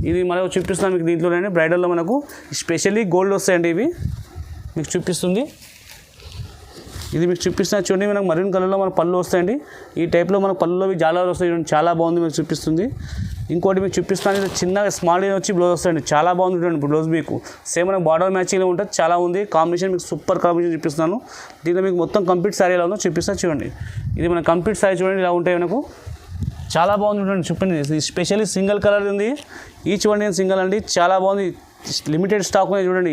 ఇది మనకు చూపిస్తున్నాను మీకు. దీంట్లోనే బ్రైడల్లో మనకు స్పెషల్లీ గోల్డ్ వస్తాయండి. ఇవి మీకు చూపిస్తుంది. ఇది మీకు చూపిస్తున్నా చూడండి. మనకు మరూన్ కలర్లో మన పళ్ళు వస్తాయండి. ఈ టైప్లో మన పళ్ళులో జాలర్లు వస్తాయి చూడండి. చాలా బాగుంది మీకు చూపిస్తుంది. ఇంకోటి మీకు చూపిస్తాను. ఇది చిన్న స్మాల్ డిజైన్ వచ్చి బ్లౌజ్ వస్తాయండి. చాలా బాగుంది చూడండి బ్లౌజ్ మీకు. సేమ్ మనకు బార్డర్ మ్యాచింగ్లో ఉంటుంది. చాలా ఉంది కాంబినేషన్. మీకు సూపర్ కాంబినేషన్ చూపిస్తున్నాను. దీంట్లో మీకు మొత్తం కంప్లీట్ శారీ ఎలా ఉందో చూపిస్తాను చూడండి. ఇది మన కంప్లీట్ శారీ చూడండి ఇలా ఉంటాయి మనకు. చాలా బాగుంది చూడండి. చూడండి ఇది స్పెషల్లీ సింగిల్ కలర్ ఉంది. ఈచ్ వన్ సింగిల్ అండి. చాలా బాగుంది. లిమిటెడ్ స్టాక్ ఉన్నాయి చూడండి.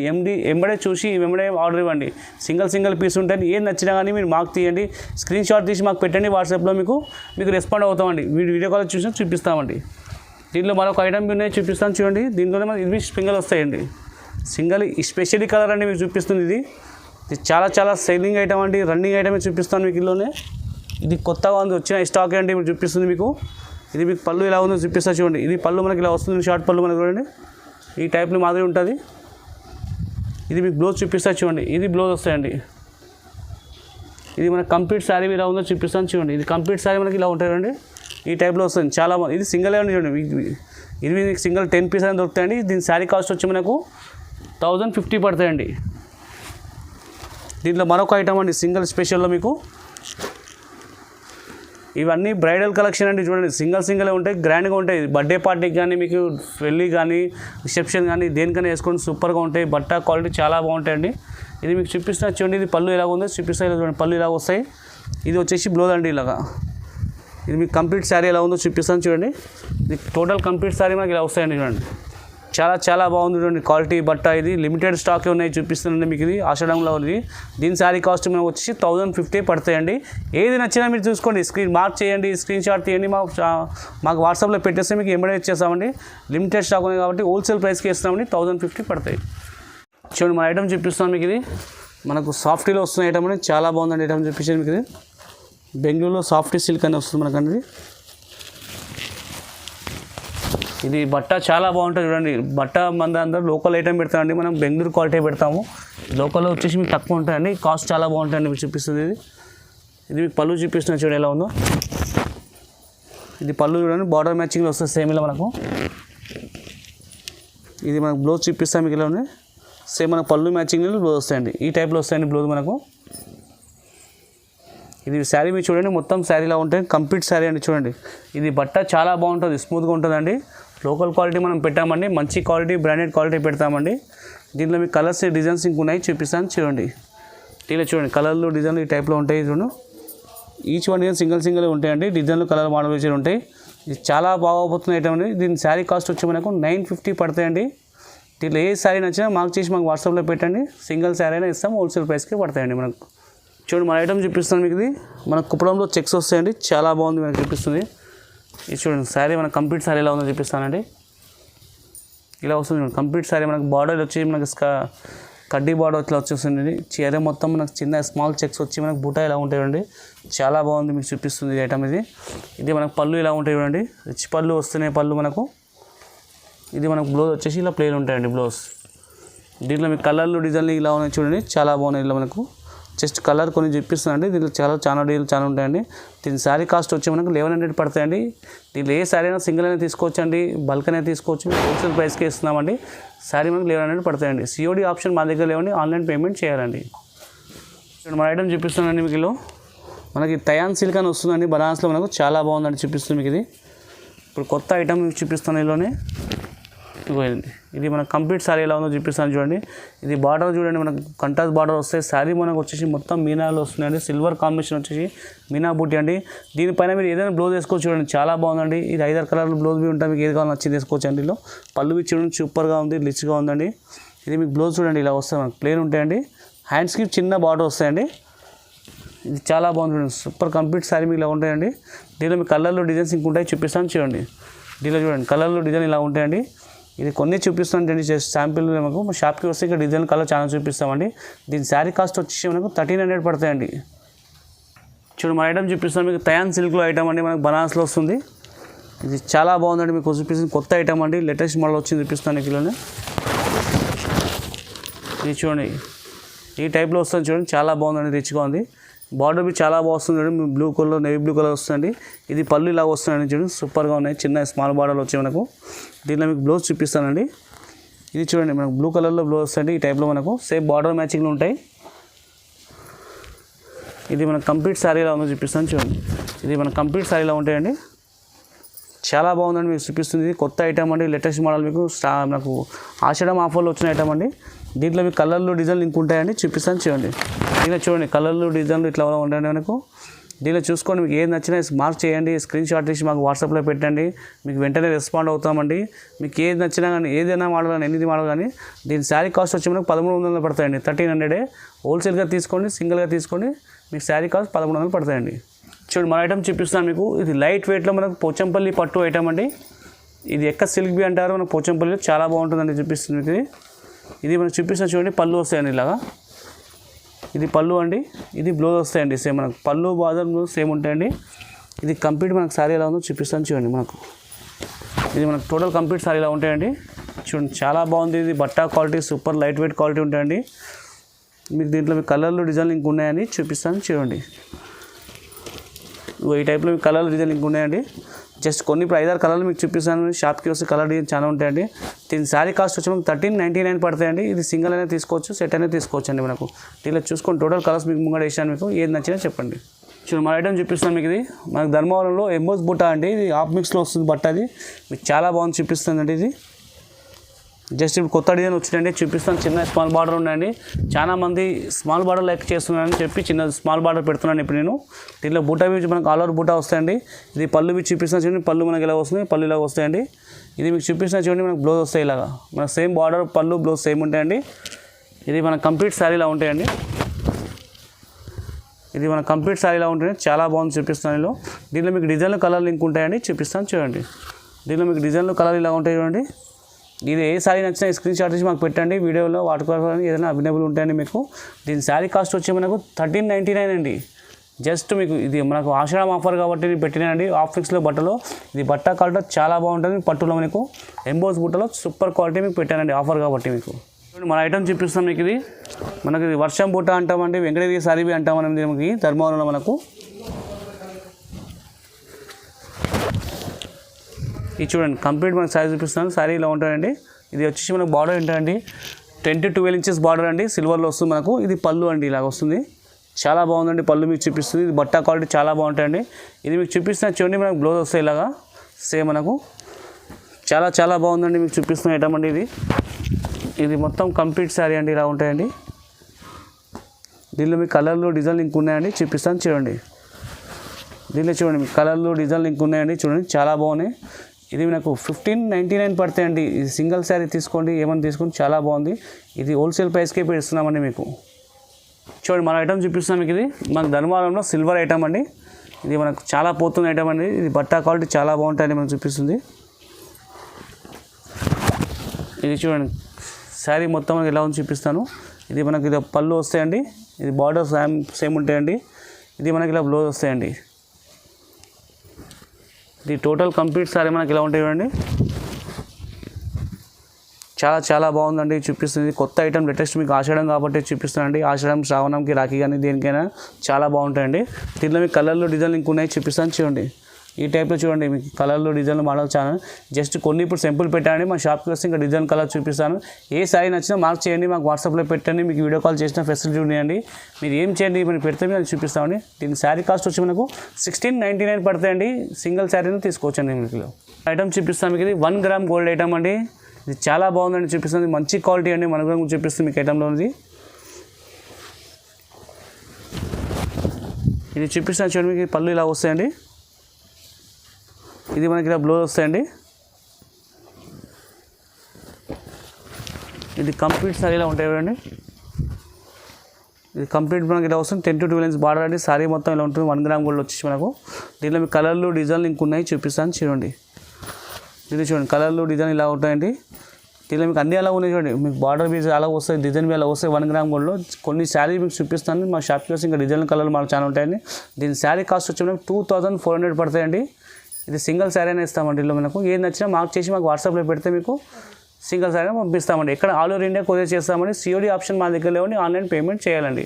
ఎంబడే చూసి వెంబడే ఆర్డర్ ఇవ్వండి. సింగిల్ పీస్ ఉంటాయి. ఏం నచ్చినా కానీ మీరు మాకు తీయండి, స్క్రీన్ షాట్ తీసి మాకు పెట్టండి. వాట్సాప్లో మీకు రెస్పాండ్ అవుతామండి. వీడియో కాల్ చూసి చూపిస్తామండి. దీంట్లో మరొక ఐటమ్ ఉన్నాయి చూపిస్తాను చూడండి. దీంట్లోనే మనకి ఇవి సింగిల్ వస్తాయండి. సింగిల్ స్పెషల్లీ కలర్ అండి మీకు చూపిస్తుంది. ఇది చాలా చాలా సెల్లింగ్ ఐటమ్ అండి. రన్నింగ్ ఐటమే చూపిస్తాను మీకు. ఇందులోనే ఇది కొత్తగా ఉంది, వచ్చిన స్టాక్ అండి మీకు చూపిస్తుంది మీకు. ఇది మీకు పళ్ళు ఇలా ఉందో చూపిస్తా చూడండి. ఇది పళ్ళు మనకి ఇలా వస్తుంది, షార్ట్ పళ్ళు మనకి చూడండి. ఈ టైప్లో మాదిరి ఉంటుంది. ఇది మీకు బ్లౌజ్ చూపిస్తా చూడండి. ఇది బ్లౌజ్ వస్తాయండి. ఇది మనకి కంప్లీట్ శారీ ఇలా ఉందో చూపిస్తాను చూడండి. ఇది కంప్లీట్ శారీ మనకి ఇలా ఉంటుంది చూడండి. ఈ టైప్లో వస్తుంది. చాలా బాగుంది. ఇది సింగిల్ అండి చూడండి. ఇది మీకు సింగిల్ 10 పీస్ అని దొరుకుతాయండి. దీని శారీ కాస్ట్ వచ్చి మనకు 1050 పడతాయండి. దీంట్లో మరొక ఐటమ్ అండి సింగిల్ స్పెషల్లో మీకు. ఇవన్నీ బ్రైడల్ కలెక్షన్ అండి చూడండి. సింగిల్ ఉంటాయి, గ్రాండ్గా ఉంటాయి. బర్త్డే పార్టీకి కానీ మీకు పెళ్ళి కానీ రిసెప్షన్ కానీ దేనికైనా వేసుకొని సూపర్గా ఉంటాయి. బట్ట క్వాలిటీ చాలా బాగుంటాయండి. ఇది మీకు చూపిస్తున్నా చూడండి. ఇది పళ్ళు ఎలా ఉందో చూపిస్తాయి చూడండి. పళ్ళు ఇలా వస్తాయి. ఇది వచ్చేసి బ్లౌజ్ అండి ఇలాగా. ఇది మీకు కంప్లీట్ శారీ ఎలా ఉందో చూపిస్తాను చూడండి. ఇది టోటల్ కంప్లీట్ శారీ మనకి ఇలా వస్తాయండి చూడండి. చాలా చాలా బాగుంది చూడండి క్వాలిటీ బట్ట. ఇది లిమిటెడ్ స్టాక్ ఉన్నాయి చూపిస్తున్నాండి మీకు. ఇది ఆషాఢంలో ఉంది. దీని శారీ కాస్ట్ మనకు వచ్చి 1050 పడతాయండి. ఏది నచ్చినా మీరు చూసుకోండి, మార్క్ చేయండి, స్క్రీన్ షాట్ తీయండి, మాకు వాట్సాప్లో పెట్టేస్తే మీకు ఎంబడే ఇచ్చేస్తామండి. లిమిటెడ్ స్టాక్ ఉంది కాబట్టి హోల్సేల్ ప్రైస్కి ఇస్తామండి. 1050 పడతాయి. చూడండి మన ఐటమ్ చూపిస్తాం మీకు. ఇది మనకు సాఫ్టీలో వస్తున్న ఐటమ్ అండి. చాలా బాగుందండి ఐటమ్ చూపించాను మీకు. ఇది బెంగళూరులో సాఫ్టీ సిల్క్ అని వస్తుంది మనకండి. ఇది బట్ట చాలా బాగుంటుంది చూడండి. బట్ట మన అందరూ లోకల్ ఐటమ్ పెడతామండి, మనం బెంగళూరు క్వాలిటీ పెడతాము. లోకల్లో వచ్చేసి మీకు తక్కువ ఉంటాయండి, కాస్ట్ చాలా బాగుంటాయండి. మీకు చూపిస్తుంది ఇది మీకు పళ్ళు చూపిస్తున్నా చూడండి ఎలా ఉందో. ఇది పళ్ళు చూడండి, బార్డర్ మ్యాచింగ్లో వస్తుంది సేమ్ ఇలా మనకు. ఇది మనకు బ్లౌజ్ చూపిస్తాం మీకు ఇలా ఉంది, సేమ్ మనకు పళ్ళు మ్యాచింగ్లో బ్లౌజ్ వస్తాయండి. ఈ టైప్లో వస్తాయండి బ్లౌజ్ మనకు. ఇది శారీ మీరు చూడండి, మొత్తం శారీలా ఉంటుంది, కంప్లీట్ శారీ అండి చూడండి. ఇది బట్ట చాలా బాగుంటుంది, స్మూత్గా ఉంటుందండి. లోకల్ క్వాలిటీ మనం పెట్టామండి, మంచి క్వాలిటీ బ్రాండెడ్ క్వాలిటీ పెడతామండి. దీంట్లో మీకు కలర్స్ డిజైన్స్ ఇంకున్నాయి చూపిస్తాను చూడండి. దీనిలో చూడండి కలర్లు డిజైన్లు ఈ టైప్లో ఉంటాయి చూడండి. ఈచ్ వన్ డిజైన్ సింగిల్ ఉంటాయండి, డిజైన్లు కలర్ మోడల్ ఉంటాయి. ఇది చాలా బాగోపోతున్న ఐటమ్ అండి. దీని శారీ కాస్ట్ వచ్చి మనకు 950 పడతాయండి. దీంట్లో ఏ శారీ నచ్చినా మార్క్ చేసి మాకు వాట్సాప్లో పెట్టండి, సింగిల్ శారీ అయినా ఇస్తాం, హోల్సేల్ ప్రైస్కి పడతాయండి మనకు. చూడండి మన ఐటమ్ చూపిస్తాను మీకు. ఇది మన కుప్పడంలో చెక్స్ వస్తాయండి, చాలా బాగుంది మనకు చూపిస్తుంది. ఇది చూడండి శారీ మన కంప్లీట్ శారీ ఎలా ఉందో చూపిస్తానండి. ఇలా వస్తుంది కంప్లీట్ శారీ. మనకు బార్డర్ వచ్చి మనకు కడ్డీ బార్డర్ ఇట్లా వచ్చేస్తుంది. చీర మొత్తం మనకు చిన్న స్మాల్ చెక్స్ వచ్చి మనకు బూటా ఇలా ఉంటాయండి, చాలా బాగుంది మీకు చూపిస్తుంది ఈ ఐటమ్. ఇది మనకు పళ్ళు ఇలా ఉంటాయి చూడండి, రిచ్ పళ్ళు వస్తున్నాయి పళ్ళు మనకు. ఇది మనకు బ్లౌజ్ వచ్చేసి ఇలా ప్లేన్ ఉంటాయండి బ్లౌజ్. దీంట్లో మీకు కలర్లు డిజైన్లు ఇలా ఉన్నాయి చూడండి, చాలా బాగున్నాయి. ఇలా మనకు జస్ట్ కలర్ కొన్ని చూపిస్తుందండి. దీంట్లో చాలా డీలు చాలా ఉంటాయండి. దీని శారీ కాస్ట్ వచ్చి మనకు 1100 పడతాయండి. దీంట్లో ఏ శారీ అయినా సింగిల్ అయినా తీసుకోవచ్చండి, బల్క్ అయినా తీసుకోవచ్చు. హోల్సేల్ ప్రైస్కి ఇస్తున్నామండి. శారీ మనకు 1100 పడతాయండి. సిఓడి ఆప్షన్ మా దగ్గర లేవండి, ఆన్లైన్ పేమెంట్ చేయాలండి. మన ఐటమ్ చూపిస్తున్నానండి మీకు. ఇలా మనకి తయాన్ సిల్క్ అని వస్తుందండి బనారస్లో, మనకు చాలా బాగుందండి చూపిస్తుంది మీకు. ఇది ఇప్పుడు కొత్త ఐటమ్ మీకు చూపిస్తాను ఇలానే. ఇది మనకు కంప్లీట్ శారీ ఎలా ఉందో చూపిస్తాను చూడండి. ఇది బార్డర్ చూడండి, మనకు కంట్రాస్ట్ బార్డర్ వస్తాయి. శారీ మనకు వచ్చేసి మొత్తం మీనాలు వస్తున్నాయండి, సిల్వర్ కాంబినేషన్ వచ్చేసి మీనా బూటీ అండి. దీనిపైన మీరు ఏదైనా బ్లౌజ్ వేసుకోవచ్చు చూడండి, చాలా బాగుందండి. ఇది 5-6 కలర్లు బ్లౌజ్ బి ఉంటాయి, మీకు ఏది కావాలో నచ్చింది వేసుకోవచ్చు అండి. ఇందులో పళ్ళు బి చూడండి సూపర్గా ఉంది, రిచ్గా ఉందండి. ఇది మీకు బ్లౌజ్ చూడండి ఇలా వస్తాయి, మనకు ప్లేన్ ఉంటాయండి. హ్యాండ్స్కి చిన్న బార్డర్ వస్తాయండి. ఇది చాలా బాగుంది చూడండి, సూపర్ కంప్లీట్ శారీ మీకు ఇలా ఉంటాయండి. దీనిలో మీకు కలర్లు డిజైన్స్ ఇంకుంటాయి చూపిస్తాను చూడండి. దీనిలో చూడండి కలర్లు డిజైన్ ఇలా ఉంటాయండి. ఇది కొన్ని చూపిస్తామండి, జస్ట్ శాంపిల్. మనకు షాప్కి వస్తే ఇక్కడ డిజైన్ కలర్ చాలా చూపిస్తామండి. దీని శారీ కాస్ట్ వచ్చేసి మనకు 1300 పడతాయండి. చూడండి మన ఐటమ్ చూపిస్తాను మీకు. తయాన్ సిల్క్లో ఐటమ్ అండి, మనకు బనారస్లో వస్తుంది. ఇది చాలా బాగుందండి, మీకు చూపిస్తుంది కొత్త ఐటమ్ అండి, లేటెస్ట్ మోడల్ వచ్చింది చూపిస్తాను కిలోనే. ఇది చూడండి ఈ టైప్లో వస్తుంది చూడండి, చాలా బాగుందండి, రిచ్గా ఉంది. బార్డర్ బి చాలా బాగా వస్తుంది చూడండి, blue colour navy blue colour వస్తుందండి. ఇది పళ్ళు ఇలా వస్తుందండి చూడండి, సూపర్గా ఉన్నాయి. చిన్న స్మాల్ బార్డర్లు వచ్చాయి మనకు. దీనిలో మీకు బ్లౌజ్ చూపిస్తానండి. ఇది చూడండి మనకు బ్లూ కలర్లో బ్లౌజ్ వస్తుంది. ఈ టైప్లో మనకు సేమ్ బార్డర్ మ్యాచింగ్లో ఉంటాయి. ఇది మన కంప్లీట్ శారీలా ఉందో చూపిస్తాను చూడండి. ఇది మన కంప్లీట్ శారీలా ఉంటాయండి, చాలా బాగుందండి మీకు చూపిస్తుంది. ఇది కొత్త ఐటమ్ అండి, లేటెస్ట్ మోడల్. మీకు నాకు ఆషాఢం ఆఫర్లో వచ్చిన ఐటమ్ అండి. దీంట్లో మీకు కలర్లు డిజైన్లు ఇంకుంటాయండి, చూపిస్తాను చూడండి. దీనిలో చూడండి కలర్లు డిజైన్లు ఇట్లా ఉంటాయండి మనకు. దీనిలో చూసుకొని మీకు ఏది నచ్చినా మార్క్ చేయండి, స్క్రీన్ షాట్ తీసి మాకు వాట్సాప్లో పెట్టండి, మీకు వెంటనే రెస్పాండ్ అవుతామండి. మీకు ఏది నచ్చినా కానీ ఏదైనా మోడల్ కానీ ఎన్ని మోడల్ కానీ దీని శారీ కాస్ట్ వచ్చి మనకు 1300 పడతాయండి. 1300 హోల్సేల్గా తీసుకోండి, సింగిల్గా తీసుకోండి, మీకు శారీ కాస్ట్ 1100 పడతాయండి. చూడండి మన ఐటమ్ చూపిస్తాను మీకు. ఇది లైట్ వెయిట్లో మనకు పోచంపల్లి పట్టు ఐటమ్ అండి. ఇది ఎక్క సిల్క్ బి అంటారు, మనకు పోచంపల్లి చాలా బాగుంటుందండి చూపిస్తుంది మీకు. ఇది మనకు చూపిస్తాను చూడండి, పళ్ళు వస్తాయండి ఇలాగా. ఇది పళ్ళు అండి, ఇది బ్లౌజ్ వస్తాయండి సేమ్. మనకు పళ్ళు బాదర్ సేమ్ ఉంటాయండి. ఇది కంప్లీట్ మనకు శారీ ఎలా ఉందో చూపిస్తాను చూడండి. మనకు ఇది మనకు టోటల్ కంప్లీట్ శారీ ఎలా ఉంటాయండి చూడండి, చాలా బాగుంది. ఇది బట్ట quality super light weight quality ఉంటాయండి. మీకు దీంట్లో మీకు కలర్లు డిజైన్లు ఇంక ఉన్నాయని చూపిస్తాను చూడండి. ఈ టైప్లో మీకు కలర్లు డిజైన్ ఇంక ఉన్నాయండి. జస్ట్ కొన్ని ఇప్పుడు 5-6 కలర్లు మీకు చూపిస్తాను. షాప్కి వస్తే కలర్ డిజైన్ చాలా ఉంటాయండి. దీని శారీ కాస్ట్ వచ్చి మనకు 1399 పడతాయండి. ఇది సింగిల్ అయినా తీసుకోవచ్చు, సెట్ అయినా తీసుకోవచ్చు అండి. మనకు దీనిలో చూసుకొని టోటల్ కలర్స్ మీకు ముంగడ వేసాను, మీకు ఏది నచ్చినా చెప్పండి. చూడండి మన ఐటమ్ చూపిస్తాను మీకు. ఇది మనకు ధర్మవరంలో ఎంబోస్ బుట్ట అండి, ఇది హాఫ్ మిక్స్లో వస్తుంది బట్ట. అది మీకు చాలా బాగుంది చూపిస్తుందండి. ఇది జస్ట్ ఇప్పుడు కొత్త డిజైన్ వచ్చిందండి, చూపిస్తాను. చిన్న స్మాల్ బార్డర్ ఉన్నాయండి, చాలా మంది స్మాల్ బార్డర్ లైక్ చేస్తున్నారని చెప్పి చిన్న స్మాల్ బార్డర్ పెడుతున్నాను ఇప్పుడు నేను. దీంట్లో బూటా బీచ్ మనకు ఆల్ ఓవర్ బూటా వస్తాయండి. ఇది పళ్ళు బీచ్ చూపిస్తాను చూడండి, పళ్ళు మనకి ఇలా వస్తుంది, పళ్ళు ఇలా వస్తాయండి. ఇది మీకు చూపిస్తున్నా చూడండి, మనకు బ్లౌజ్ వస్తాయి ఇలాగా. మన సేమ్ బార్డర్ పళ్ళు బ్లౌజ్ సేమ్ ఉంటాయండి. ఇది మన కంప్లీట్ శారీలా ఉంటాయండి. ఇది మన కంప్లీట్ శారీలా ఉంటుంది, చాలా బాగుంది చూపిస్తాను. దీనిలో మీకు డిజైన్లు కలర్లు ఇంక ఉంటాయండి, చూపిస్తాను చూడండి. దీనిలో మీకు డిజైన్లు కలర్ ఇలా ఉంటాయి చూడండి. ఇది ఏ శారీ నచ్చినా స్క్రీన్ షాట్ తీసి మాకు పెట్టండి, వీడియోలో వాడుకోవడానికి ఏదైనా అవైలబుల్ ఉంటాయండి మీకు. దీని శారీ కాస్ట్ వచ్చి మనకు 1399 అండి. జస్ట్ మీకు ఇది మనకు ఆషాఢం ఆఫర్ కాబట్టి నేను పెట్టినానండి. ఆఫీస్లో బట్టలో ఇది బట్ట క్వాలిటీ చాలా బాగుంటుంది. పట్టులో మీకు ఎంబోస్ బుట్టలో సూపర్ క్వాలిటీ మీకు పెట్టానండి ఆఫర్ కాబట్టి. మీకు మన ఐటమ్ చూపిస్తాం మీకు. ఇది మనకి ఇది వర్షం బుట్ట అంటామండి, వెంకటగిరి సారీబి అంటామని మనకి ధర్మవరంలో మనకు. ఇది చూడండి కంప్లీట్ మనకు సారీ చూపిస్తున్నాను. సారీ ఇలా ఉంటాయండి. ఇది వచ్చేసి మనకు బార్డర్ ఏంటండి 10 to 12 ఇంచెస్ బార్డర్ అండి, సిల్వర్లో వస్తుంది మనకు. ఇది పళ్ళు అండి, ఇలాగ వస్తుంది. చాలా బాగుందండి పళ్ళు మీకు చూపిస్తుంది. ఇది బట్ట క్వాలిటీ చాలా బాగుంటాయండి. ఇది మీకు చూపిస్తున్న చూడండి మనకు బ్లౌజ్ వస్తాయి ఇలాగా సేమ్ మనకు. చాలా చాలా బాగుందండి మీకు చూపిస్తున్న ఐటమ్ అండి. ఇది మొత్తం కంప్లీట్ శారీ అండి, ఇలా ఉంటాయండి. దీనిలో మీకు కలర్లు డిజైన్ లింక్ ఉన్నాయండి, చూపిస్తాను చూడండి. దీనిలో చూడండి మీకు కలర్లు డిజైన్ లింక్ ఉన్నాయండి, చూడండి చాలా బాగున్నాయి. ఇది నాకు 1599 పడతాయండి. ఇది సింగిల్ శారీ తీసుకోండి, ఏమైనా తీసుకోండి, చాలా బాగుంది. ఇది హోల్సేల్ ప్రైస్కే ఇస్తున్నామండి మీకు. చూడండి మన ఐటమ్ చూపిస్తున్నాం మీకు. ఇది మన ధర్మవరంలో సిల్వర్ ఐటమ్ అండి. ఇది మనకు చాలా పోతున్న ఐటమ్ అండి. ఇది బట్టా క్వాలిటీ చాలా బాగుంటాయని మనకు చూపిస్తుంది. ఇది చూడండి శారీ మొత్తం మనకి ఎలా ఉంది చూపిస్తాను. ఇది మనకి ఇది పళ్ళు వస్తాయండి, ఇది బార్డర్ సేమ్ ఉంటాయండి. ఇది మనకి ఇలా బ్లౌజ్ వస్తాయండి. ఇది టోటల్ కంప్లీట్ సారీ మనకి ఇలా ఉంటాయి చూడండి. చాలా చాలా బాగుందండి చూపిస్తుంది. కొత్త ఐటమ్ లేటెస్ట్ మీకు ఆషాఢం కాబట్టి చూపిస్తానండి. ఆషాఢం శ్రావణంకి రాఖీ కానీ దేనికైనా చాలా బాగుంటాయండి. దీంట్లో మీకు కలర్లు డిజైన్ ఇంక ఉన్నాయి, చూపిస్తాను చూడండి. ఈ టైప్లో చూడండి మీకు కలర్లు డిజైన్లు మోడల్ ఛానల్ జస్ట్ కొన్ని ఇప్పుడు సింపుల్ పెట్టండి. మా షాప్కి వస్తే ఇంకా డిజైన్ కలర్ చూపిస్తాను. ఏ సారీ నచ్చినా మార్క్ చేయండి, మాకు వాట్సాప్లో పెట్టండి. మీకు వీడియో కాల్ చేసిన ఫెసిలిటీ ఉన్నాయండి. మీరు ఏం చేయండి మనం పెడితే మేము చూపిస్తామండి. దీని శారీ కాస్ట్ వచ్చి మనకు 1699 పడతాయండి. సింగిల్ శారీని తీసుకోవచ్చండి. మీకు ఐటమ్ చూపిస్తాను మీకు. ఇది 1 గ్రామ్ గోల్డ్ ఐటమ్ అండి. ఇది చాలా బాగుందండి చూపిస్తుంది. మంచి క్వాలిటీ అండి, మన గురించి చూపిస్తుంది మీకు ఐటమ్లో ఉంది. ఇది చూపిస్తాను చూడండి మీకు. పళ్ళు ఇలా వస్తాయండి. ఇది మనకి ఇలా బ్లౌజ్ వస్తాయండి. ఇది కంప్లీట్ సారీ ఇలా ఉంటాయి చూడండి. ఇది కంప్లీట్ మనకి ఇలా వస్తుంది. 10 to 12 ఇంచ్ బార్డర్ అండి. సారీ మొత్తం ఇలా ఉంటుంది. 1 గ్రామ్ గోల్డ్ వచ్చేసి మనకు. దీంట్లో మీకు కలర్లు డిజైన్లు ఇంక ఉన్నాయి, చూపిస్తాను చూడండి. ఇది చూడండి కలర్లు డిజైన్ ఇలా ఉంటాయండి. దీంట్లో మీకు అన్ని అలా ఉన్నాయి చూడండి. మీకు బార్డర్ బీజ్ అలా వస్తాయి, డిజైన్ అలా వస్తాయి. 1 గ్రామ్ గోల్డ్లో కొన్ని శారీ మీకు చూపిస్తాను. మా షాప్కి వస్తే ఇంకా డిజైన్ కలర్లు మనకు చాలా ఉంటాయండి. దీని శారీ కాస్ట్ వచ్చి మనకు 2400 పడతాయండి. ఇది సింగిల్ శారీ అయినా ఇస్తామండి. ఇందులో మనకు ఏది నచ్చినా మార్క్ చేసి మాకు వాట్సాప్లో పెడితే మీకు సింగిల్ శారీ పంపిస్తామండి. ఎక్కడ ఆల్ ఓవర్ ఇండియా కొరియర్ చేస్తామండి. COD ఆప్షన్ మా దగ్గర లేవండి, ఆన్లైన్ పేమెంట్ చేయాలండి.